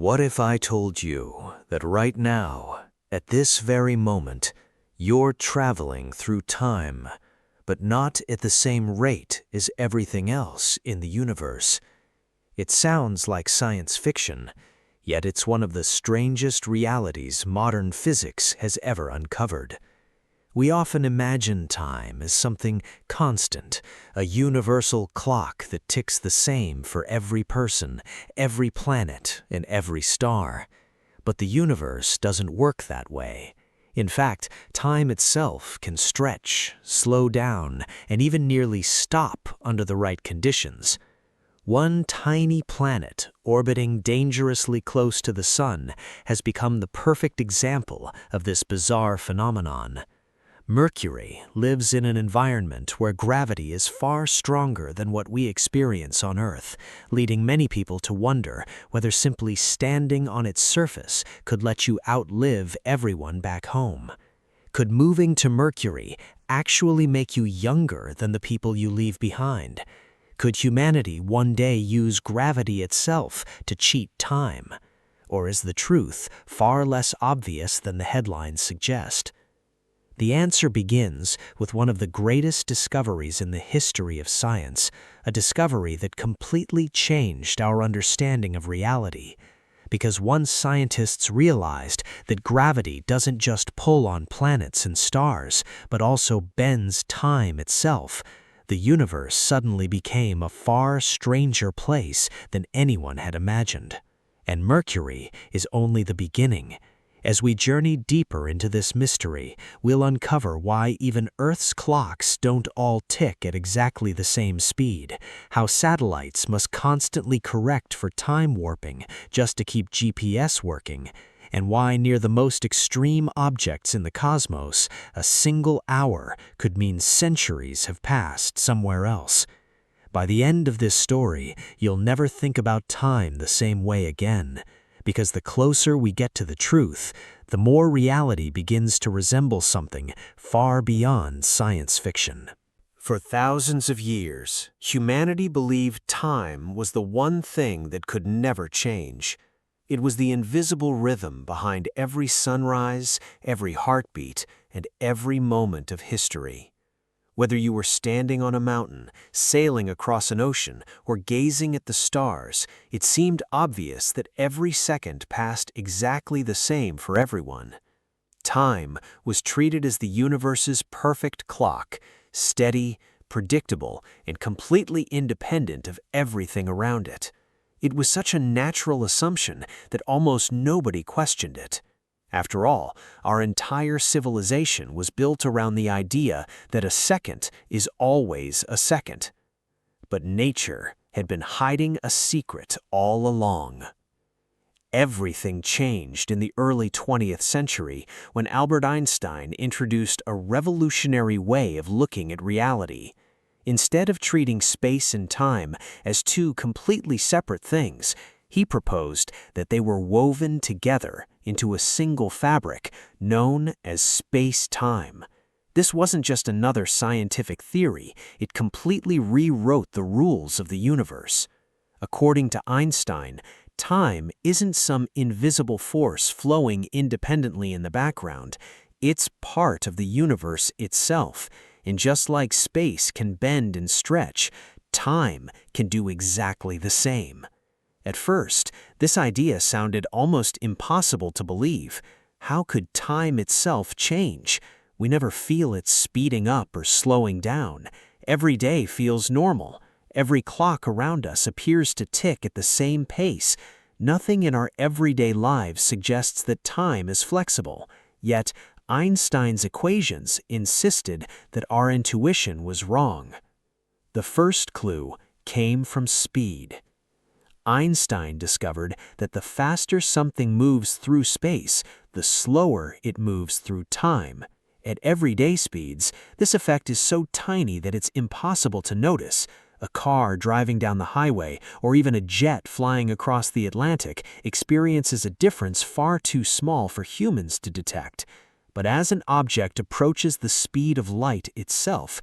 What if I told you that right now, at this very moment, you're traveling through time, but not at the same rate as everything else in the universe? It sounds like science fiction, yet it's one of the strangest realities modern physics has ever uncovered. We often imagine time as something constant, a universal clock that ticks the same for every person, every planet, and every star. But the universe doesn't work that way. In fact, time itself can stretch, slow down, and even nearly stop under the right conditions. One tiny planet orbiting dangerously close to the sun has become the perfect example of this bizarre phenomenon. Mercury lives in an environment where gravity is far stronger than what we experience on Earth, leading many people to wonder whether simply standing on its surface could let you outlive everyone back home. Could moving to Mercury actually make you younger than the people you leave behind? Could humanity one day use gravity itself to cheat time? Or is the truth far less obvious than the headlines suggest? The answer begins with one of the greatest discoveries in the history of science, a discovery that completely changed our understanding of reality. Because once scientists realized that gravity doesn't just pull on planets and stars, but also bends time itself, the universe suddenly became a far stranger place than anyone had imagined. And Mercury is only the beginning. As we journey deeper into this mystery, we'll uncover why even Earth's clocks don't all tick at exactly the same speed, how satellites must constantly correct for time warping just to keep GPS working, and why near the most extreme objects in the cosmos, a single hour could mean centuries have passed somewhere else. By the end of this story, you'll never think about time the same way again. Because the closer we get to the truth, the more reality begins to resemble something far beyond science fiction. For thousands of years, humanity believed time was the one thing that could never change. It was the invisible rhythm behind every sunrise, every heartbeat, and every moment of history. Whether you were standing on a mountain, sailing across an ocean, or gazing at the stars, it seemed obvious that every second passed exactly the same for everyone. Time was treated as the universe's perfect clock, steady, predictable, and completely independent of everything around it. It was such a natural assumption that almost nobody questioned it. After all, our entire civilization was built around the idea that a second is always a second. But nature had been hiding a secret all along. Everything changed in the early 20th century when Albert Einstein introduced a revolutionary way of looking at reality. Instead of treating space and time as two completely separate things, he proposed that they were woven together into a single fabric known as space-time. This wasn't just another scientific theory, it completely rewrote the rules of the universe. According to Einstein, time isn't some invisible force flowing independently in the background. It's part of the universe itself, and just like space can bend and stretch, time can do exactly the same. At first, this idea sounded almost impossible to believe. How could time itself change? We never feel it speeding up or slowing down. Every day feels normal. Every clock around us appears to tick at the same pace. Nothing in our everyday lives suggests that time is flexible. Yet, Einstein's equations insisted that our intuition was wrong. The first clue came from speed. Einstein discovered that the faster something moves through space, the slower it moves through time. At everyday speeds, this effect is so tiny that it's impossible to notice. A car driving down the highway, or even a jet flying across the Atlantic, experiences a difference far too small for humans to detect. But as an object approaches the speed of light itself,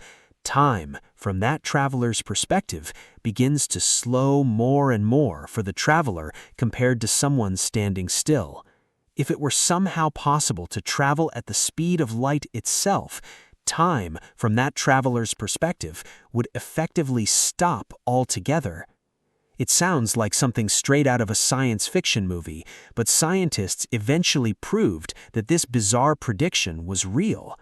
Time, from that traveler's perspective, begins to slow more and more for the traveler compared to someone standing still. If it were somehow possible to travel at the speed of light itself, time, from that traveler's perspective, would effectively stop altogether. It sounds like something straight out of a science fiction movie, but scientists eventually proved that this bizarre prediction was real.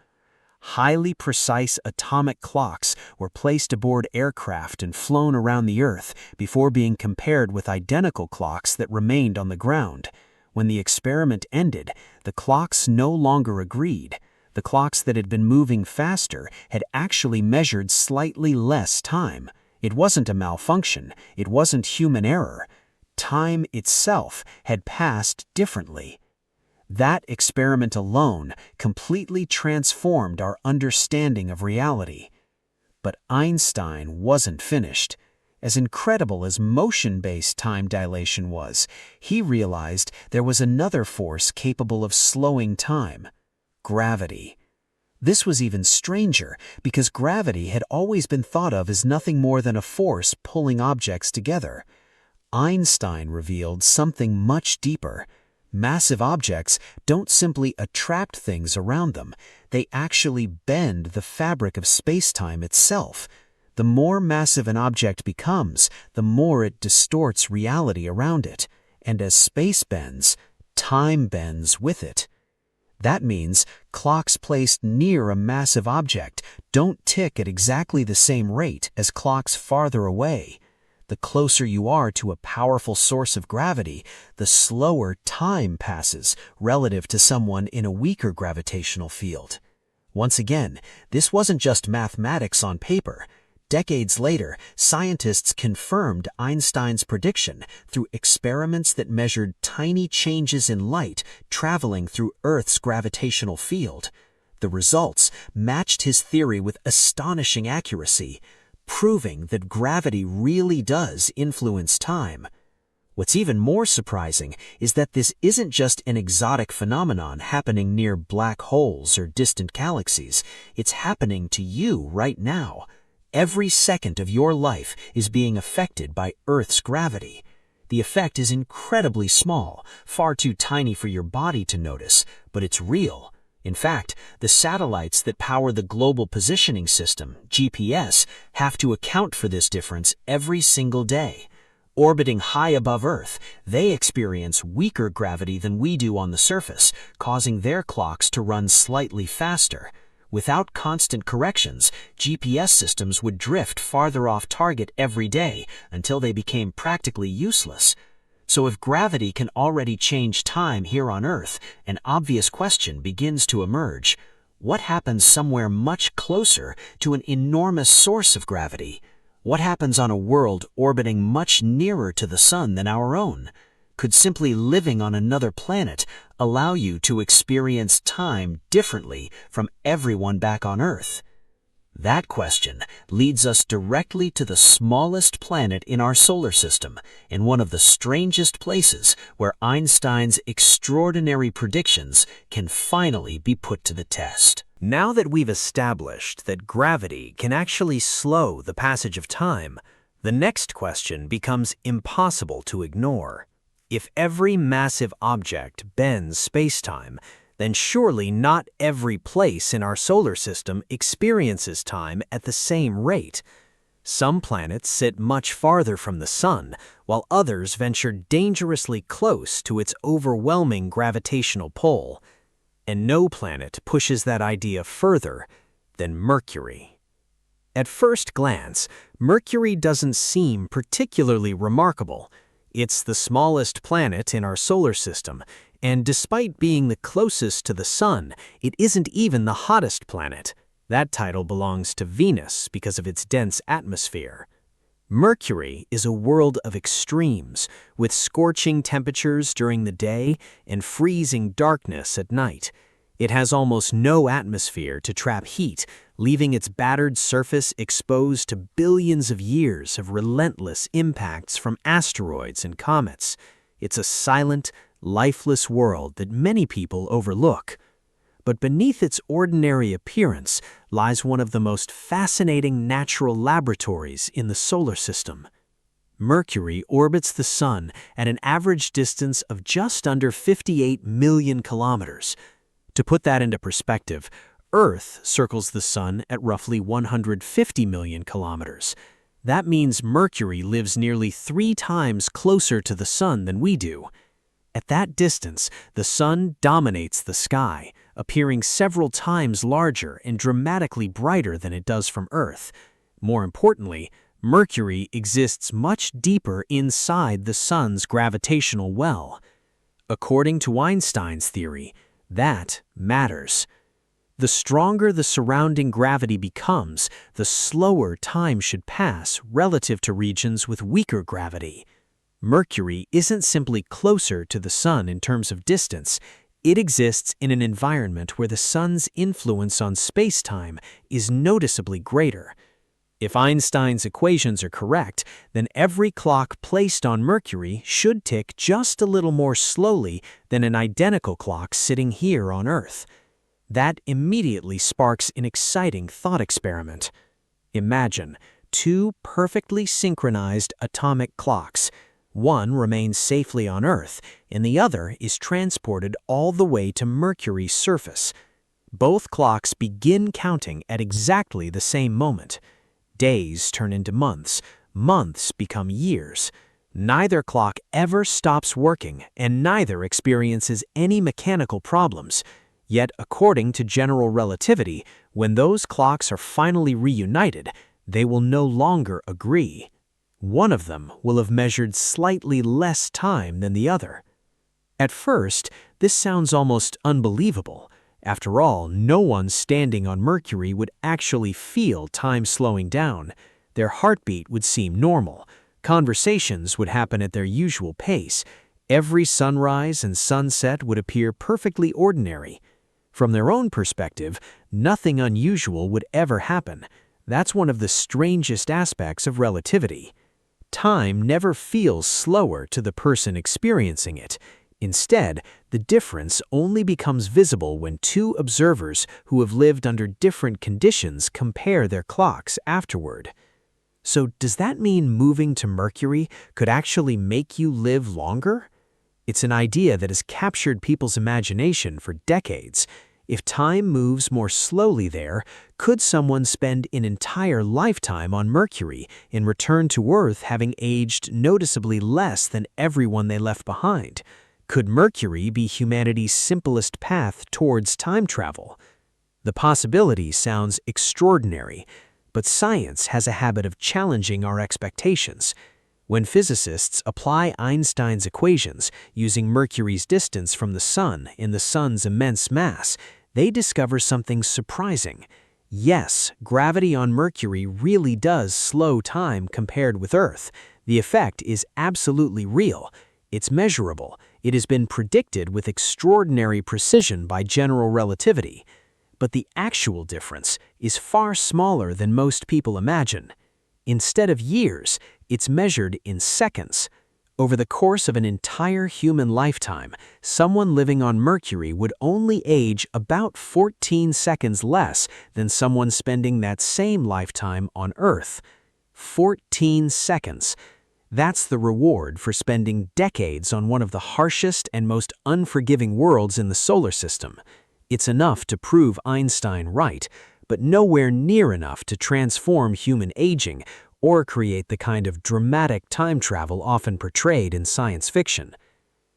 Highly precise atomic clocks were placed aboard aircraft and flown around the Earth before being compared with identical clocks that remained on the ground. When the experiment ended, the clocks no longer agreed. The clocks that had been moving faster had actually measured slightly less time. It wasn't a malfunction, it wasn't human error. Time itself had passed differently. That experiment alone completely transformed our understanding of reality. But Einstein wasn't finished. As incredible as motion-based time dilation was, he realized there was another force capable of slowing time: gravity. This was even stranger because gravity had always been thought of as nothing more than a force pulling objects together. Einstein revealed something much deeper. Massive objects don't simply attract things around them, they actually bend the fabric of space-time itself. The more massive an object becomes, the more it distorts reality around it, and as space bends, time bends with it. That means clocks placed near a massive object don't tick at exactly the same rate as clocks farther away. The closer you are to a powerful source of gravity, the slower time passes relative to someone in a weaker gravitational field. Once again, this wasn't just mathematics on paper. Decades later, scientists confirmed Einstein's prediction through experiments that measured tiny changes in light traveling through Earth's gravitational field. The results matched his theory with astonishing accuracy, proving that gravity really does influence time. What's even more surprising is that this isn't just an exotic phenomenon happening near black holes or distant galaxies. It's happening to you right now. Every second of your life is being affected by Earth's gravity. The effect is incredibly small, far too tiny for your body to notice, but it's real. In fact, the satellites that power the Global Positioning System, GPS, have to account for this difference every single day. Orbiting high above Earth, they experience weaker gravity than we do on the surface, causing their clocks to run slightly faster. Without constant corrections, GPS systems would drift farther off target every day until they became practically useless. So if gravity can already change time here on Earth, an obvious question begins to emerge. What happens somewhere much closer to an enormous source of gravity? What happens on a world orbiting much nearer to the Sun than our own? Could simply living on another planet allow you to experience time differently from everyone back on Earth? That question leads us directly to the smallest planet in our solar system, and one of the strangest places where Einstein's extraordinary predictions can finally be put to the test. Now that we've established that gravity can actually slow the passage of time, the next question becomes impossible to ignore. If every massive object bends space-time, then surely not every place in our solar system experiences time at the same rate. Some planets sit much farther from the Sun, while others venture dangerously close to its overwhelming gravitational pull. And no planet pushes that idea further than Mercury. At first glance, Mercury doesn't seem particularly remarkable. It's the smallest planet in our solar system, and despite being the closest to the Sun, it isn't even the hottest planet. That title belongs to Venus because of its dense atmosphere. Mercury is a world of extremes, with scorching temperatures during the day and freezing darkness at night. It has almost no atmosphere to trap heat, leaving its battered surface exposed to billions of years of relentless impacts from asteroids and comets. It's a silent, lifeless world that many people overlook. But beneath its ordinary appearance lies one of the most fascinating natural laboratories in the solar system. Mercury orbits the Sun at an average distance of just under 58 million kilometers. To put that into perspective, Earth circles the Sun at roughly 150 million kilometers. That means Mercury lives nearly 3 times closer to the Sun than we do. At that distance, the Sun dominates the sky, appearing several times larger and dramatically brighter than it does from Earth. More importantly, Mercury exists much deeper inside the Sun's gravitational well. According to Einstein's theory, that matters. The stronger the surrounding gravity becomes, the slower time should pass relative to regions with weaker gravity. Mercury isn't simply closer to the Sun in terms of distance. It exists in an environment where the Sun's influence on spacetime is noticeably greater. If Einstein's equations are correct, then every clock placed on Mercury should tick just a little more slowly than an identical clock sitting here on Earth. That immediately sparks an exciting thought experiment. Imagine 2 perfectly synchronized atomic clocks. One remains safely on Earth, and the other is transported all the way to Mercury's surface. Both clocks begin counting at exactly the same moment. Days turn into months, months become years. Neither clock ever stops working, and neither experiences any mechanical problems. Yet, according to general relativity, when those clocks are finally reunited, they will no longer agree. One of them will have measured slightly less time than the other. At first, this sounds almost unbelievable. After all, no one standing on Mercury would actually feel time slowing down. Their heartbeat would seem normal. Conversations would happen at their usual pace. Every sunrise and sunset would appear perfectly ordinary. From their own perspective, nothing unusual would ever happen. That's one of the strangest aspects of relativity. Time never feels slower to the person experiencing it. Instead, the difference only becomes visible when 2 observers who have lived under different conditions compare their clocks afterward. So does that mean moving to Mercury could actually make you live longer? It's an idea that has captured people's imagination for decades. If time moves more slowly there, could someone spend an entire lifetime on Mercury and return to Earth having aged noticeably less than everyone they left behind? Could Mercury be humanity's simplest path towards time travel? The possibility sounds extraordinary, but science has a habit of challenging our expectations. When physicists apply Einstein's equations using Mercury's distance from the Sun and the Sun's immense mass, they discover something surprising. Yes, gravity on Mercury really does slow time compared with Earth. The effect is absolutely real. It's measurable. It has been predicted with extraordinary precision by general relativity. But the actual difference is far smaller than most people imagine. Instead of years, it's measured in seconds. Over the course of an entire human lifetime, someone living on Mercury would only age about 14 seconds less than someone spending that same lifetime on Earth. 14 seconds. That's the reward for spending decades on one of the harshest and most unforgiving worlds in the solar system. It's enough to prove Einstein right, but nowhere near enough to transform human aging or create the kind of dramatic time travel often portrayed in science fiction.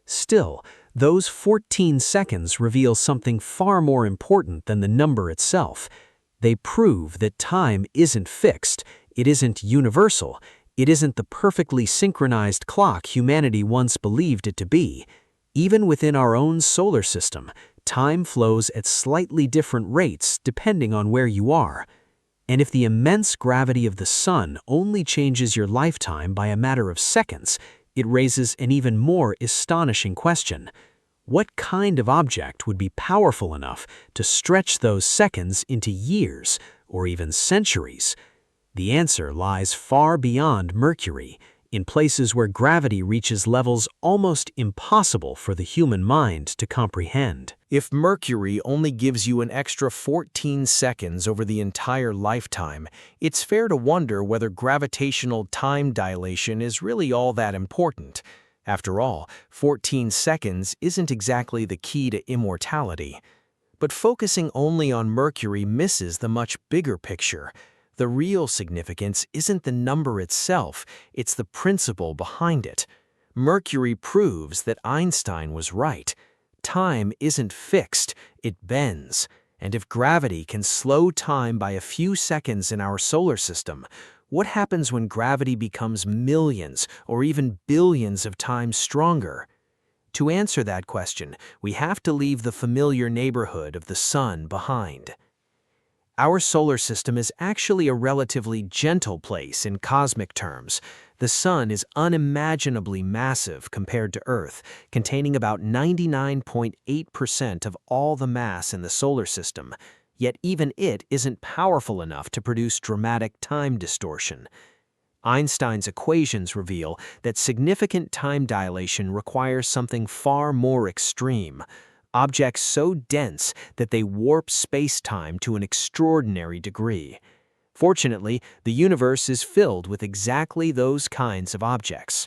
Still, those 14 seconds reveal something far more important than the number itself. They prove that time isn't fixed, it isn't universal, it isn't the perfectly synchronized clock humanity once believed it to be. Even within our own solar system, time flows at slightly different rates depending on where you are. And if the immense gravity of the Sun only changes your lifetime by a matter of seconds, it raises an even more astonishing question. What kind of object would be powerful enough to stretch those seconds into years or even centuries? The answer lies far beyond Mercury. in places where gravity reaches levels almost impossible for the human mind to comprehend. If Mercury only gives you an extra 14 seconds over the entire lifetime, it's fair to wonder whether gravitational time dilation is really all that important. After all, 14 seconds isn't exactly the key to immortality. But focusing only on Mercury misses the much bigger picture. The real significance isn't the number itself, it's the principle behind it. Mercury proves that Einstein was right. Time isn't fixed, it bends. And if gravity can slow time by a few seconds in our solar system, what happens when gravity becomes millions or even billions of times stronger? To answer that question, we have to leave the familiar neighborhood of the Sun behind. Our solar system is actually a relatively gentle place in cosmic terms. The Sun is unimaginably massive compared to Earth, containing about 99.8% of all the mass in the solar system. Yet even it isn't powerful enough to produce dramatic time distortion. Einstein's equations reveal that significant time dilation requires something far more extreme. Objects so dense that they warp space-time to an extraordinary degree. Fortunately, the universe is filled with exactly those kinds of objects.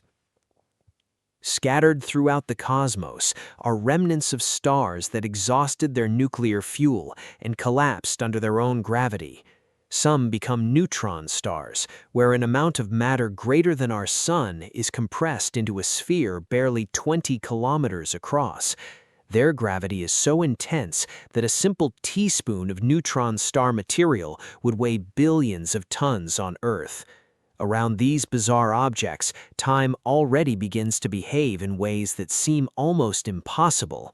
Scattered throughout the cosmos are remnants of stars that exhausted their nuclear fuel and collapsed under their own gravity. Some become neutron stars, where an amount of matter greater than our Sun is compressed into a sphere barely 20 kilometers across. Their gravity is so intense that a simple teaspoon of neutron star material would weigh billions of tons on Earth. Around these bizarre objects, time already begins to behave in ways that seem almost impossible.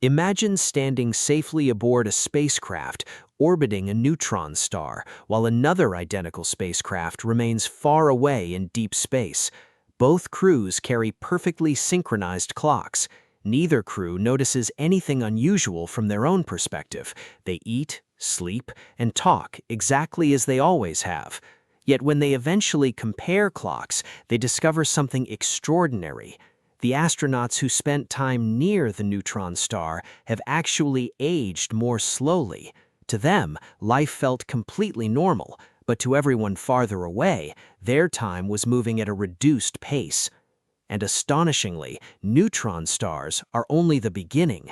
Imagine standing safely aboard a spacecraft orbiting a neutron star, while another identical spacecraft remains far away in deep space. Both crews carry perfectly synchronized clocks. Neither crew notices anything unusual from their own perspective. They eat, sleep, and talk exactly as they always have. Yet when they eventually compare clocks, they discover something extraordinary. The astronauts who spent time near the neutron star have actually aged more slowly. To them, life felt completely normal, but to everyone farther away, their time was moving at a reduced pace. And astonishingly, neutron stars are only the beginning.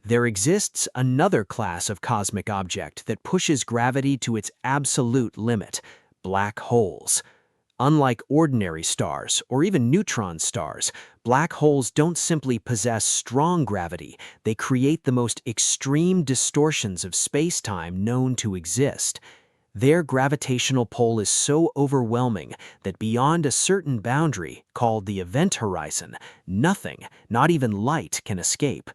There exists another class of cosmic object that pushes gravity to its absolute limit: black holes. Unlike ordinary stars, or even neutron stars, black holes don't simply possess strong gravity, they create the most extreme distortions of space-time known to exist. Their gravitational pull is so overwhelming that beyond a certain boundary, called the event horizon, nothing, not even light, can escape.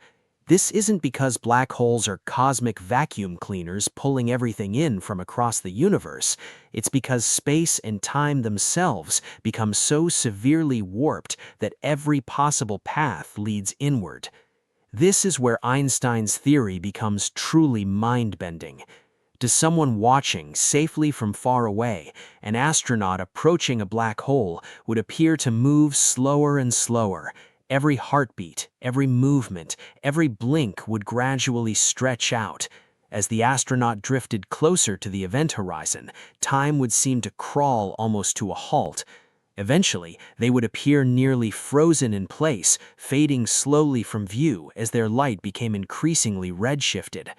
This isn't because black holes are cosmic vacuum cleaners pulling everything in from across the universe. It's because space and time themselves become so severely warped that every possible path leads inward. This is where Einstein's theory becomes truly mind-bending. To someone watching safely from far away, an astronaut approaching a black hole would appear to move slower and slower. Every heartbeat, every movement, every blink would gradually stretch out. As the astronaut drifted closer to the event horizon, time would seem to crawl almost to a halt. Eventually, they would appear nearly frozen in place, fading slowly from view as their light became increasingly redshifted.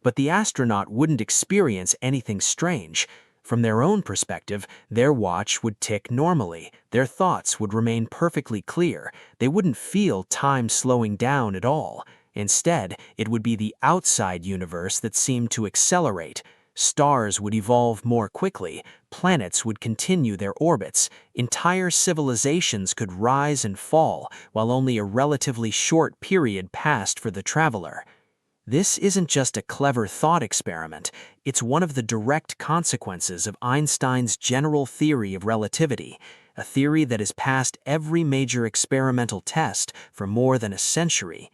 But the astronaut wouldn't experience anything strange. From their own perspective, their watch would tick normally, their thoughts would remain perfectly clear, they wouldn't feel time slowing down at all. Instead, it would be the outside universe that seemed to accelerate. Stars would evolve more quickly, planets would continue their orbits, entire civilizations could rise and fall, while only a relatively short period passed for the traveler. This isn't just a clever thought experiment, it's one of the direct consequences of Einstein's general theory of relativity, a theory that has passed every major experimental test for more than a century.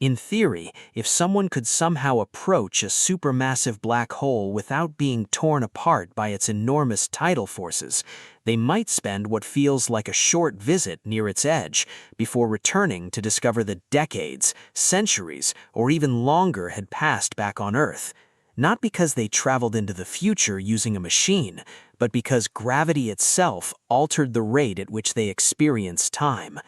In theory, if someone could somehow approach a supermassive black hole without being torn apart by its enormous tidal forces, they might spend what feels like a short visit near its edge before returning to discover that decades, centuries, or even longer had passed back on Earth. Not because they traveled into the future using a machine, but because gravity itself altered the rate at which they experienced time.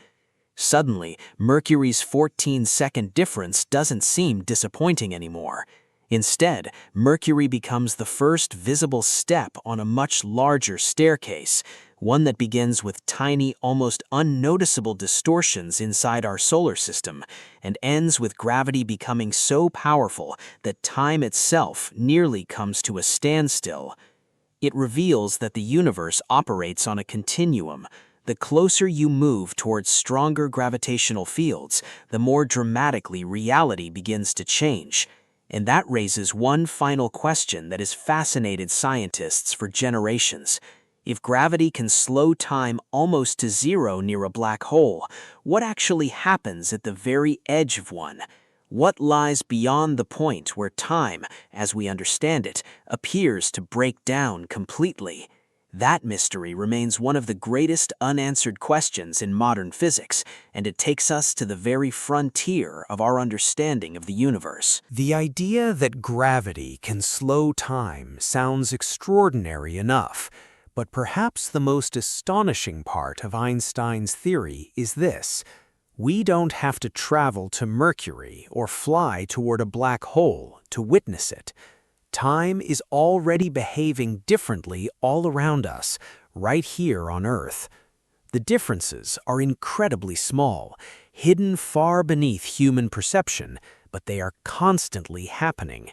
Suddenly, Mercury's 14-second difference doesn't seem disappointing anymore. Instead, Mercury becomes the first visible step on a much larger staircase, one that begins with tiny, almost unnoticeable distortions inside our solar system, and ends with gravity becoming so powerful that time itself nearly comes to a standstill. It reveals that the universe operates on a continuum. The closer you move towards stronger gravitational fields, the more dramatically reality begins to change. And that raises one final question that has fascinated scientists for generations. If gravity can slow time almost to zero near a black hole, what actually happens at the very edge of one? What lies beyond the point where time, as we understand it, appears to break down completely? That mystery remains one of the greatest unanswered questions in modern physics, and it takes us to the very frontier of our understanding of the universe. The idea that gravity can slow time sounds extraordinary enough, but perhaps the most astonishing part of Einstein's theory is this: we don't have to travel to Mercury or fly toward a black hole to witness it. Time is already behaving differently all around us, right here on Earth. The differences are incredibly small, hidden far beneath human perception, but they are constantly happening.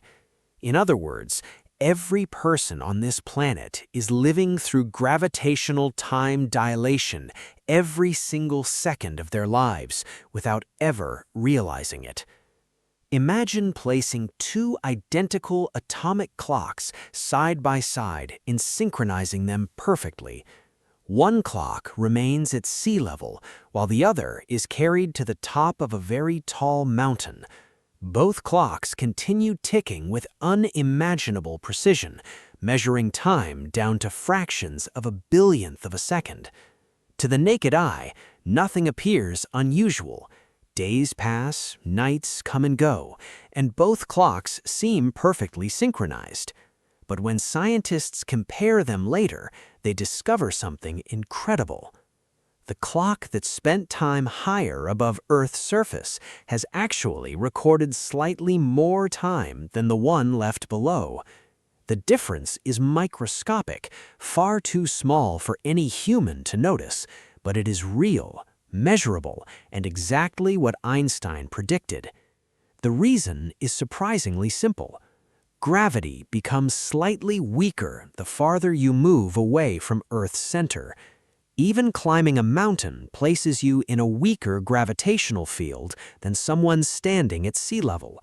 In other words, every person on this planet is living through gravitational time dilation every single second of their lives without ever realizing it. Imagine placing two identical atomic clocks side by side and synchronizing them perfectly. One clock remains at sea level, while the other is carried to the top of a very tall mountain. Both clocks continue ticking with unimaginable precision, measuring time down to fractions of a billionth of a second. To the naked eye, nothing appears unusual. Days pass, nights come and go, and both clocks seem perfectly synchronized. But when scientists compare them later, they discover something incredible. The clock that spent time higher above Earth's surface has actually recorded slightly more time than the one left below. The difference is microscopic, far too small for any human to notice, but it is real, measurable, and exactly what Einstein predicted. The reason is surprisingly simple. Gravity becomes slightly weaker the farther you move away from Earth's center. Even climbing a mountain places you in a weaker gravitational field than someone standing at sea level.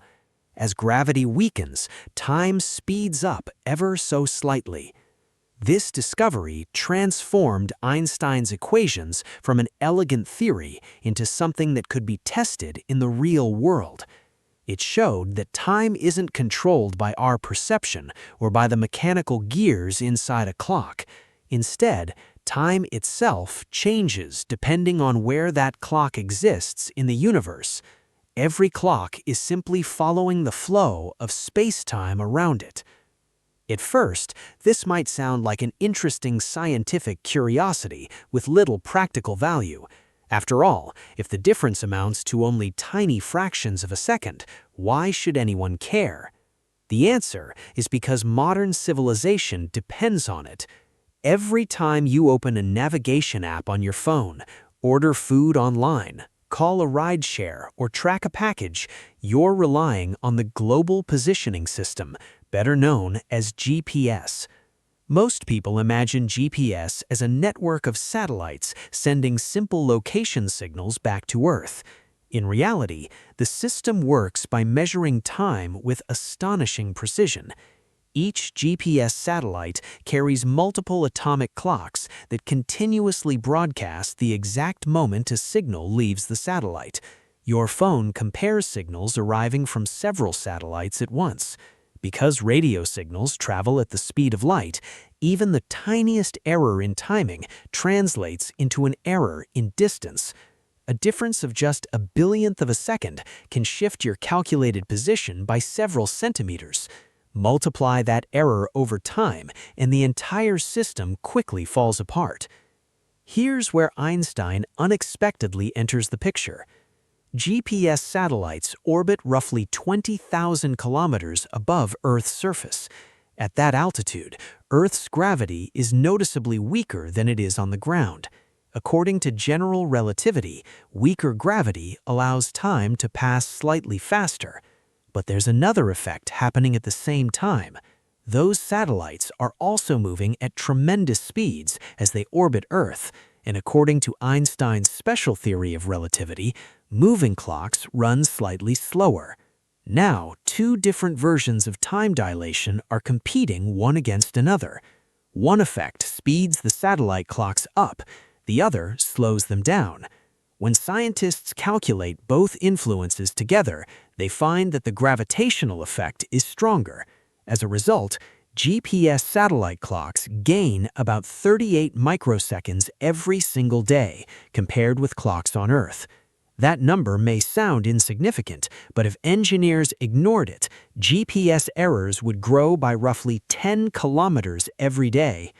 As gravity weakens, time speeds up ever so slightly. This discovery transformed Einstein's equations from an elegant theory into something that could be tested in the real world. It showed that time isn't controlled by our perception or by the mechanical gears inside a clock. Instead, time itself changes depending on where that clock exists in the universe. Every clock is simply following the flow of space-time around it. At first, this might sound like an interesting scientific curiosity with little practical value. After all, if the difference amounts to only tiny fractions of a second, why should anyone care? The answer is because modern civilization depends on it. Every time you open a navigation app on your phone, order food online, call a rideshare, or track a package, you're relying on the Global Positioning System, better known as GPS. Most people imagine GPS as a network of satellites sending simple location signals back to Earth. In reality, the system works by measuring time with astonishing precision. Each GPS satellite carries multiple atomic clocks that continuously broadcast the exact moment a signal leaves the satellite. Your phone compares signals arriving from several satellites at once. Because radio signals travel at the speed of light, even the tiniest error in timing translates into an error in distance. A difference of just a billionth of a second can shift your calculated position by several centimeters. Multiply that error over time, and the entire system quickly falls apart. Here's where Einstein unexpectedly enters the picture. GPS satellites orbit roughly 20,000 kilometers above Earth's surface. At that altitude, Earth's gravity is noticeably weaker than it is on the ground. According to general relativity, weaker gravity allows time to pass slightly faster. But there's another effect happening at the same time. Those satellites are also moving at tremendous speeds as they orbit Earth, and according to Einstein's special theory of relativity, moving clocks run slightly slower. Now, two different versions of time dilation are competing one against another. One effect speeds the satellite clocks up, the other slows them down. When scientists calculate both influences together, they find that the gravitational effect is stronger. As a result, GPS satellite clocks gain about 38 microseconds every single day compared with clocks on Earth. That number may sound insignificant, but if engineers ignored it, GPS errors would grow by roughly 10 kilometers every day.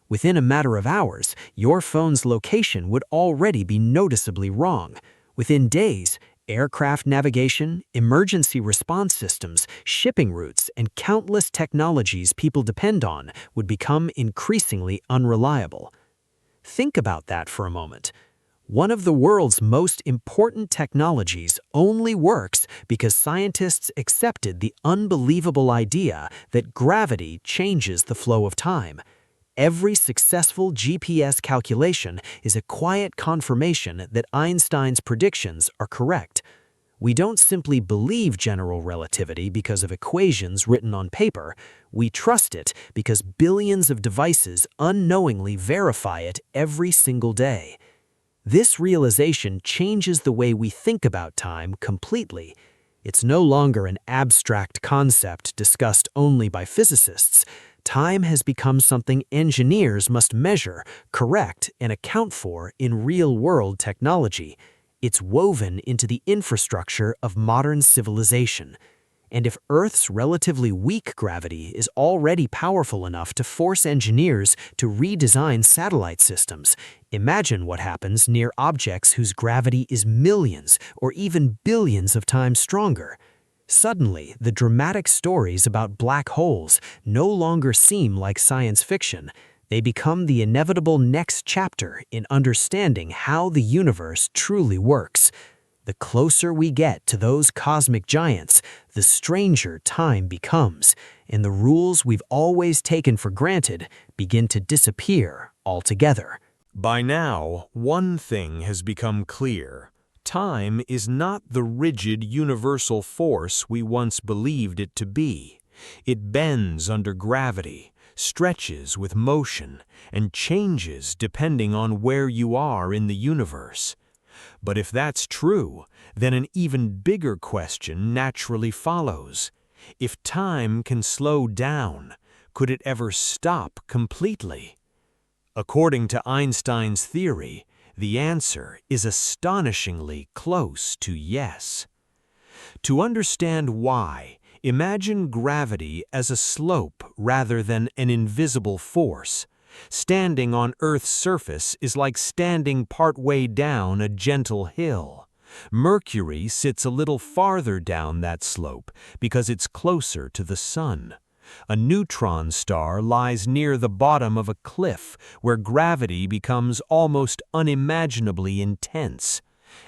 Within a matter of hours, your phone's location would already be noticeably wrong. Within days, aircraft navigation, emergency response systems, shipping routes, and countless technologies people depend on would become increasingly unreliable. Think about that for a moment. One of the world's most important technologies only works because scientists accepted the unbelievable idea that gravity changes the flow of time. Every successful GPS calculation is a quiet confirmation that Einstein's predictions are correct. We don't simply believe general relativity because of equations written on paper. We trust it because billions of devices unknowingly verify it every single day. This realization changes the way we think about time completely. It's no longer an abstract concept discussed only by physicists. Time has become something engineers must measure, correct, and account for in real-world technology. It's woven into the infrastructure of modern civilization. And if Earth's relatively weak gravity is already powerful enough to force engineers to redesign satellite systems, imagine what happens near objects whose gravity is millions or even billions of times stronger. Suddenly, the dramatic stories about black holes no longer seem like science fiction. They become the inevitable next chapter in understanding how the universe truly works. The closer we get to those cosmic giants, the stranger time becomes, and the rules we've always taken for granted begin to disappear altogether. By now, one thing has become clear. Time is not the rigid universal force we once believed it to be. It bends under gravity, stretches with motion, and changes depending on where you are in the universe. But if that's true, then an even bigger question naturally follows. If time can slow down, could it ever stop completely? According to Einstein's theory, the answer is astonishingly close to yes. To understand why, imagine gravity as a slope rather than an invisible force. Standing on Earth's surface is like standing partway down a gentle hill. Mercury sits a little farther down that slope because it's closer to the sun. A neutron star lies near the bottom of a cliff where gravity becomes almost unimaginably intense.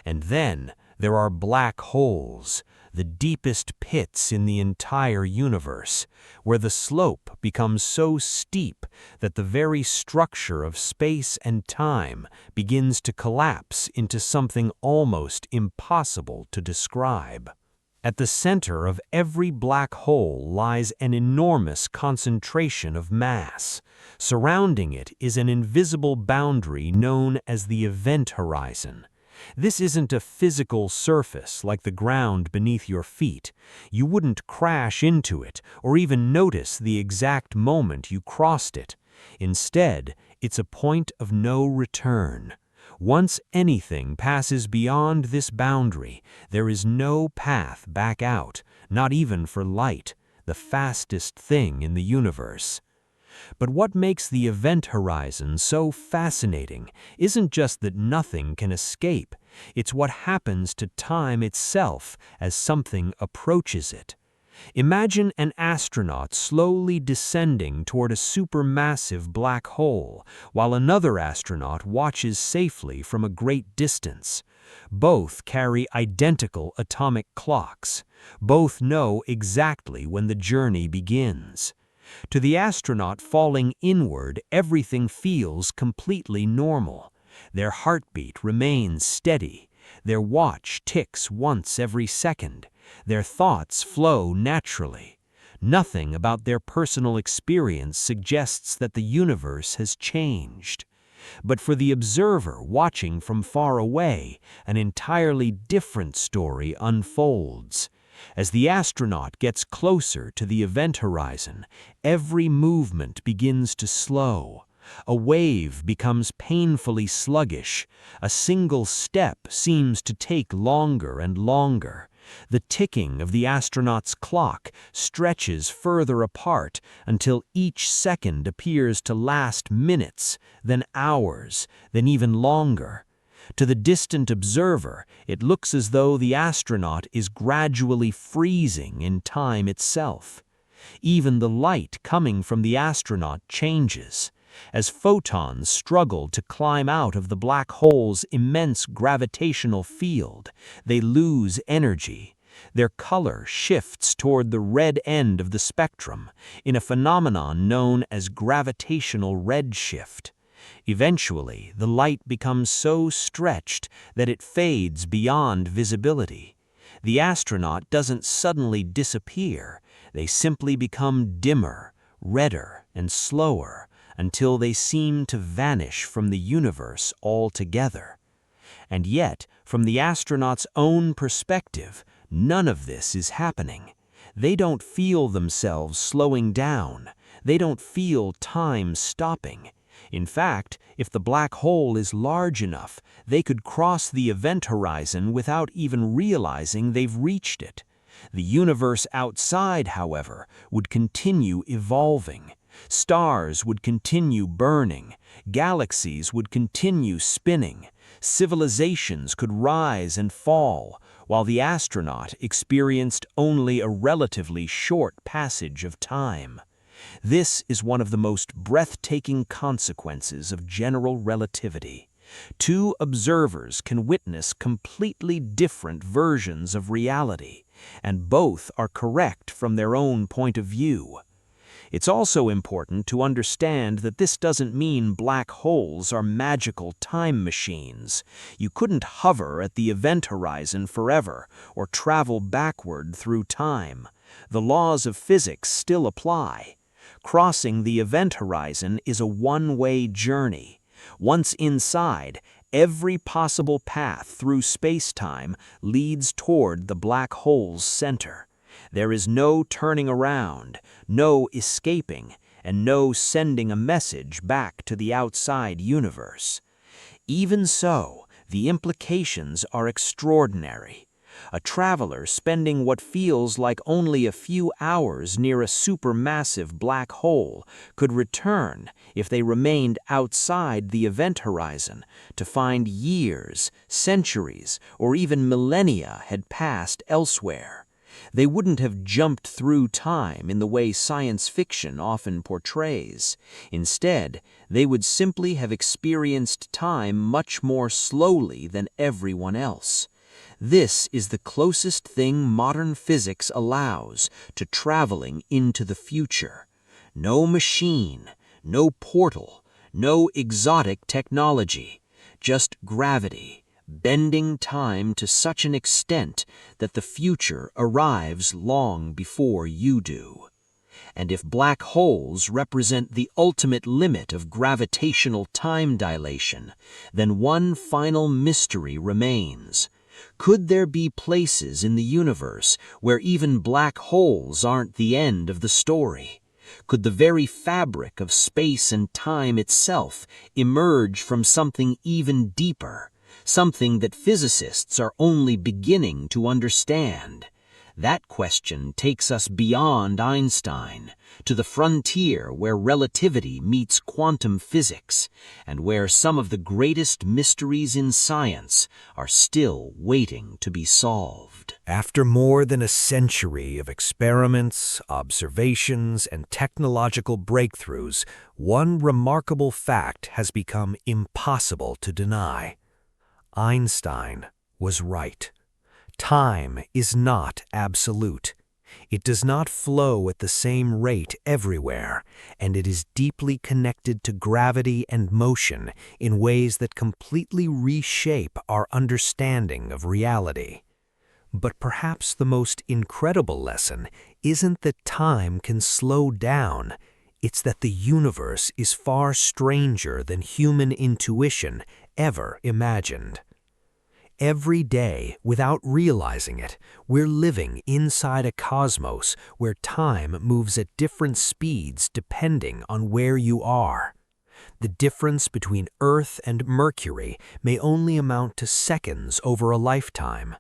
And then there are black holes, the deepest pits in the entire universe, where the slope becomes so steep that the very structure of space and time begins to collapse into something almost impossible to describe. At the center of every black hole lies an enormous concentration of mass. Surrounding it is an invisible boundary known as the event horizon. This isn't a physical surface like the ground beneath your feet. You wouldn't crash into it or even notice the exact moment you crossed it. Instead, it's a point of no return. Once anything passes beyond this boundary, there is no path back out, not even for light, the fastest thing in the universe. But what makes the event horizon so fascinating isn't just that nothing can escape, it's what happens to time itself as something approaches it. Imagine an astronaut slowly descending toward a supermassive black hole, while another astronaut watches safely from a great distance. Both carry identical atomic clocks. Both know exactly when the journey begins. To the astronaut falling inward, everything feels completely normal. Their heartbeat remains steady. Their watch ticks once every second. Their thoughts flow naturally. Nothing about their personal experience suggests that the universe has changed. But for the observer watching from far away, an entirely different story unfolds. As the astronaut gets closer to the event horizon, every movement begins to slow. A wave becomes painfully sluggish. A single step seems to take longer and longer. The ticking of the astronaut's clock stretches further apart until each second appears to last minutes, then hours, then even longer. To the distant observer, it looks as though the astronaut is gradually freezing in time itself. Even the light coming from the astronaut changes. As photons struggle to climb out of the black hole's immense gravitational field, they lose energy. Their color shifts toward the red end of the spectrum, in a phenomenon known as gravitational redshift. Eventually, the light becomes so stretched that it fades beyond visibility. The astronaut doesn't suddenly disappear. They simply become dimmer, redder, and slower, until they seem to vanish from the universe altogether. And yet, from the astronaut's own perspective, none of this is happening. They don't feel themselves slowing down. They don't feel time stopping. In fact, if the black hole is large enough, they could cross the event horizon without even realizing they've reached it. The universe outside, however, would continue evolving. Stars would continue burning. Galaxies would continue spinning. Civilizations could rise and fall, while the astronaut experienced only a relatively short passage of time. This is one of the most breathtaking consequences of general relativity. Two observers can witness completely different versions of reality, and both are correct from their own point of view. It's also important to understand that this doesn't mean black holes are magical time machines. You couldn't hover at the event horizon forever or travel backward through time. The laws of physics still apply. Crossing the event horizon is a one-way journey. Once inside, every possible path through space-time leads toward the black hole's center. There is no turning around, no escaping, and no sending a message back to the outside universe. Even so, the implications are extraordinary. A traveler spending what feels like only a few hours near a supermassive black hole could return, if they remained outside the event horizon, to find years, centuries, or even millennia had passed elsewhere. They wouldn't have jumped through time in the way science fiction often portrays. Instead, they would simply have experienced time much more slowly than everyone else. This is the closest thing modern physics allows to traveling into the future. No machine, no portal, no exotic technology, just gravity, bending time to such an extent that the future arrives long before you do. And if black holes represent the ultimate limit of gravitational time dilation, then one final mystery remains. Could there be places in the universe where even black holes aren't the end of the story? Could the very fabric of space and time itself emerge from something even deeper, something that physicists are only beginning to understand? That question takes us beyond Einstein, to the frontier where relativity meets quantum physics, and where some of the greatest mysteries in science are still waiting to be solved. After more than a century of experiments, observations, and technological breakthroughs, one remarkable fact has become impossible to deny. Einstein was right. Time is not absolute. It does not flow at the same rate everywhere, and it is deeply connected to gravity and motion in ways that completely reshape our understanding of reality. But perhaps the most incredible lesson isn't that time can slow down. It's that the universe is far stranger than human intuition ever imagined. Every day, without realizing it, we're living inside a cosmos where time moves at different speeds depending on where you are. The difference between Earth and Mercury may only amount to seconds over a lifetime.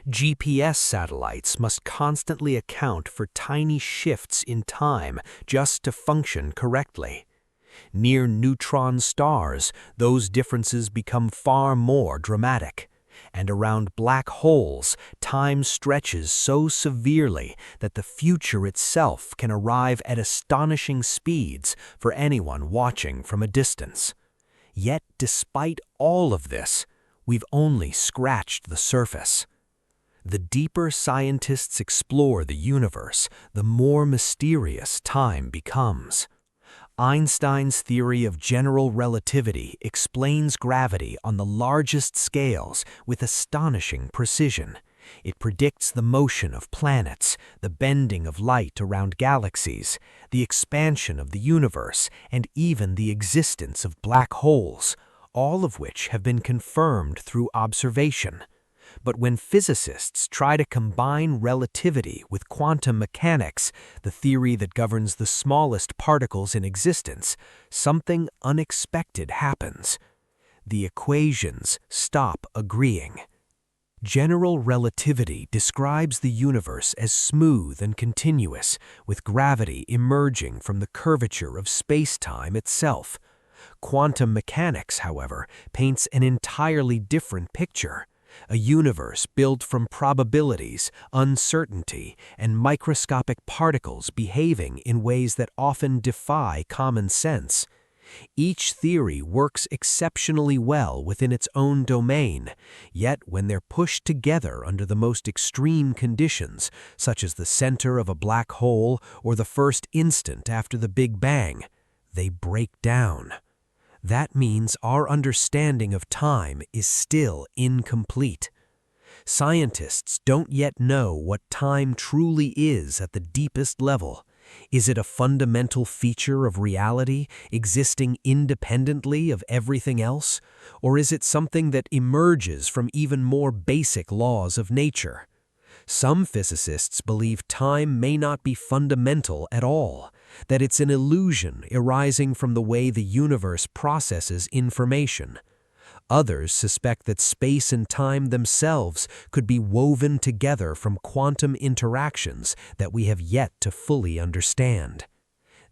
GPS satellites must constantly account for tiny shifts in time just to function correctly. Near neutron stars, those differences become far more dramatic. And around black holes, time stretches so severely that the future itself can arrive at astonishing speeds for anyone watching from a distance. Yet, despite all of this, we've only scratched the surface. The deeper scientists explore the universe, the more mysterious time becomes. Einstein's theory of general relativity explains gravity on the largest scales with astonishing precision. It predicts the motion of planets, the bending of light around galaxies, the expansion of the universe, and even the existence of black holes, all of which have been confirmed through observation. But when physicists try to combine relativity with quantum mechanics, the theory that governs the smallest particles in existence, something unexpected happens. The equations stop agreeing. General relativity describes the universe as smooth and continuous, with gravity emerging from the curvature of space-time itself. Quantum mechanics, however, paints an entirely different picture. A universe built from probabilities, uncertainty, and microscopic particles behaving in ways that often defy common sense. Each theory works exceptionally well within its own domain, yet when they're pushed together under the most extreme conditions, such as the center of a black hole or the first instant after the Big Bang, they break down. That means our understanding of time is still incomplete. Scientists don't yet know what time truly is at the deepest level. Is it a fundamental feature of reality, existing independently of everything else? Or is it something that emerges from even more basic laws of nature? Some physicists believe time may not be fundamental at all, that it's an illusion arising from the way the universe processes information. Others suspect that space and time themselves could be woven together from quantum interactions that we have yet to fully understand.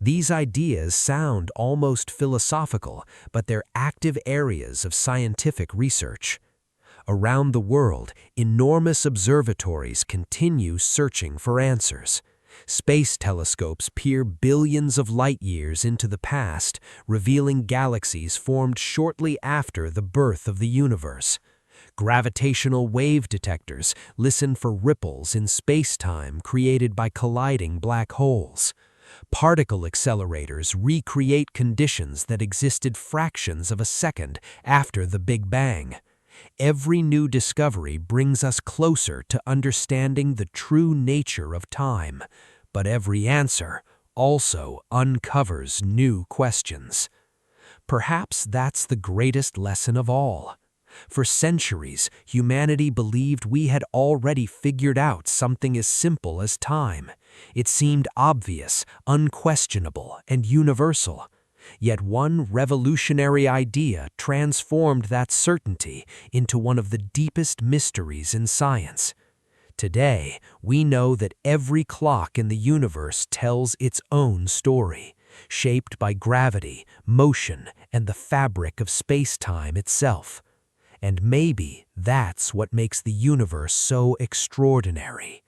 These ideas sound almost philosophical, but they're active areas of scientific research. Around the world, enormous observatories continue searching for answers. Space telescopes peer billions of light-years into the past, revealing galaxies formed shortly after the birth of the universe. Gravitational wave detectors listen for ripples in space-time created by colliding black holes. Particle accelerators recreate conditions that existed fractions of a second after the Big Bang. Every new discovery brings us closer to understanding the true nature of time, but every answer also uncovers new questions. Perhaps that's the greatest lesson of all. For centuries, humanity believed we had already figured out something as simple as time. It seemed obvious, unquestionable, and universal. Yet one revolutionary idea transformed that certainty into one of the deepest mysteries in science. Today, we know that every clock in the universe tells its own story, shaped by gravity, motion, and the fabric of space-time itself. And maybe that's what makes the universe so extraordinary.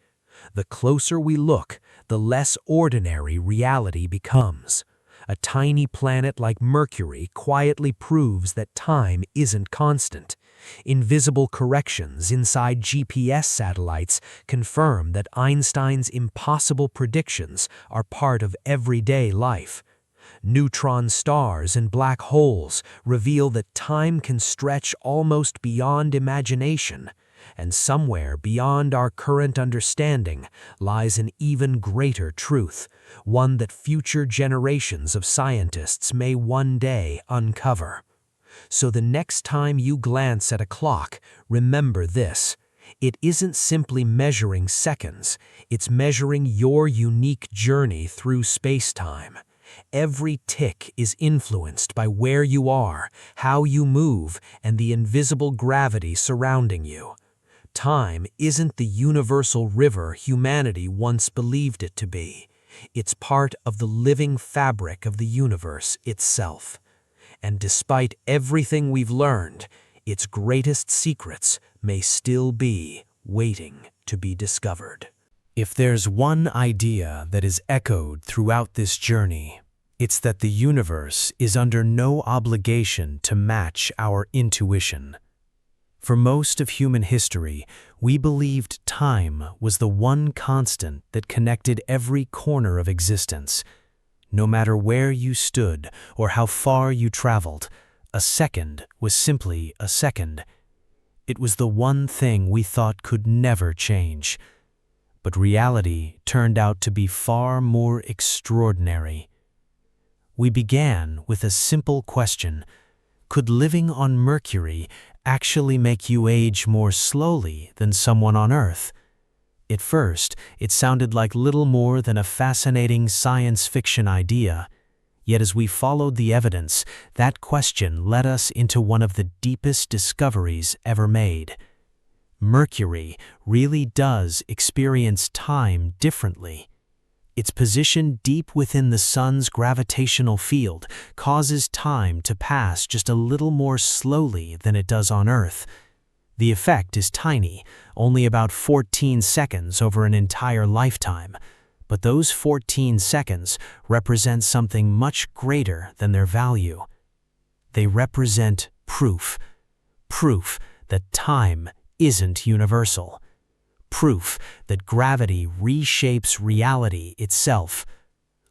The closer we look, the less ordinary reality becomes. A tiny planet like Mercury quietly proves that time isn't constant. Invisible corrections inside GPS satellites confirm that Einstein's impossible predictions are part of everyday life. Neutron stars and black holes reveal that time can stretch almost beyond imagination, and somewhere beyond our current understanding lies an even greater truth, one that future generations of scientists may one day uncover. So the next time you glance at a clock, remember this: it isn't simply measuring seconds, it's measuring your unique journey through space-time. Every tick is influenced by where you are, how you move, and the invisible gravity surrounding you. Time isn't the universal river humanity once believed it to be. It's part of the living fabric of the universe itself. And despite everything we've learned, its greatest secrets may still be waiting to be discovered. If there's one idea that is echoed throughout this journey, it's that the universe is under no obligation to match our intuition. For most of human history, we believed time was the one constant that connected every corner of existence. No matter where you stood or how far you traveled, a second was simply a second. It was the one thing we thought could never change. But reality turned out to be far more extraordinary. We began with a simple question: could living on Mercury actually make you age more slowly than someone on Earth? At first, it sounded like little more than a fascinating science fiction idea. Yet as we followed the evidence, that question led us into one of the deepest discoveries ever made. Mercury really does experience time differently. Its position deep within the Sun's gravitational field causes time to pass just a little more slowly than it does on Earth. The effect is tiny, only about 14 seconds over an entire lifetime. But those 14 seconds represent something much greater than their value. They represent proof. Proof that time isn't universal. Proof that gravity reshapes reality itself.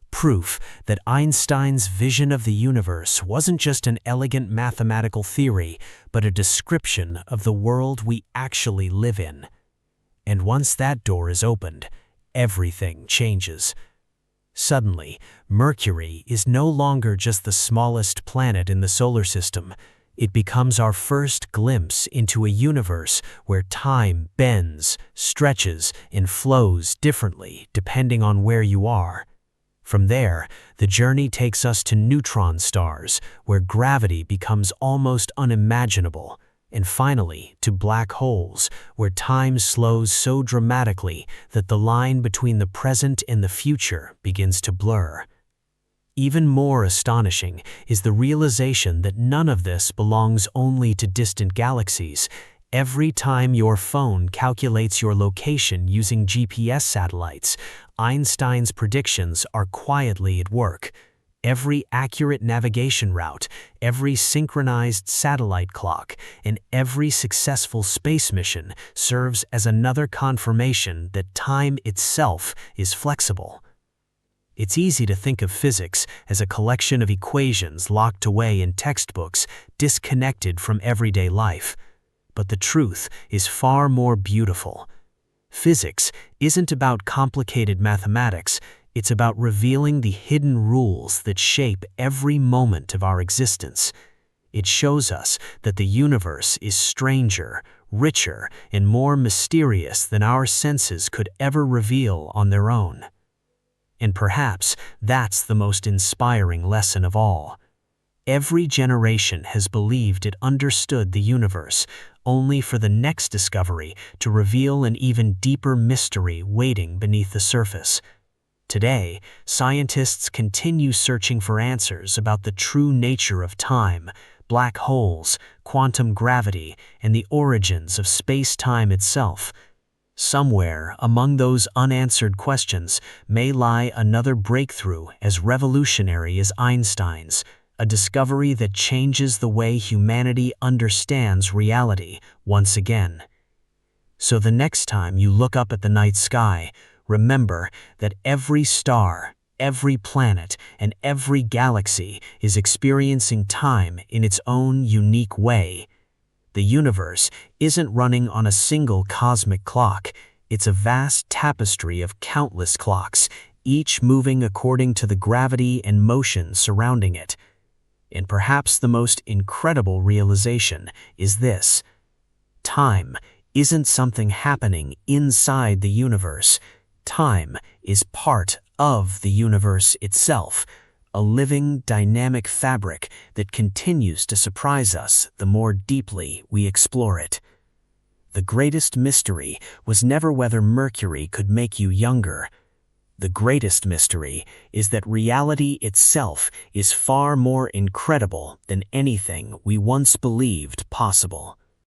Proof that Einstein's vision of the universe wasn't just an elegant mathematical theory, but a description of the world we actually live in. And once that door is opened, everything changes. Suddenly, Mercury is no longer just the smallest planet in the solar system. It becomes our first glimpse into a universe where time bends, stretches, and flows differently depending on where you are. From there, the journey takes us to neutron stars, where gravity becomes almost unimaginable, and finally to black holes, where time slows so dramatically that the line between the present and the future begins to blur. Even more astonishing is the realization that none of this belongs only to distant galaxies. Every time your phone calculates your location using GPS satellites, Einstein's predictions are quietly at work. Every accurate navigation route, every synchronized satellite clock, and every successful space mission serves as another confirmation that time itself is flexible. It's easy to think of physics as a collection of equations locked away in textbooks, disconnected from everyday life. But the truth is far more beautiful. Physics isn't about complicated mathematics, It's about revealing the hidden rules that shape every moment of our existence. It shows us that the universe is stranger, richer, and more mysterious than our senses could ever reveal on their own. And perhaps that's the most inspiring lesson of all. Every generation has believed it understood the universe, only for the next discovery to reveal an even deeper mystery waiting beneath the surface. Today, scientists continue searching for answers about the true nature of time, black holes, quantum gravity, and the origins of space-time itself. Somewhere among those unanswered questions may lie another breakthrough as revolutionary as Einstein's, a discovery that changes the way humanity understands reality once again. So the next time you look up at the night sky, remember that every star, every planet, and every galaxy is experiencing time in its own unique way. The universe isn't running on a single cosmic clock. It's a vast tapestry of countless clocks, each moving according to the gravity and motion surrounding it. And perhaps the most incredible realization is this: time isn't something happening inside the universe. Time is part of the universe itself, a living, dynamic fabric that continues to surprise us the more deeply we explore it. The greatest mystery was never whether Mercury could make you younger. The greatest mystery is that reality itself is far more incredible than anything we once believed possible.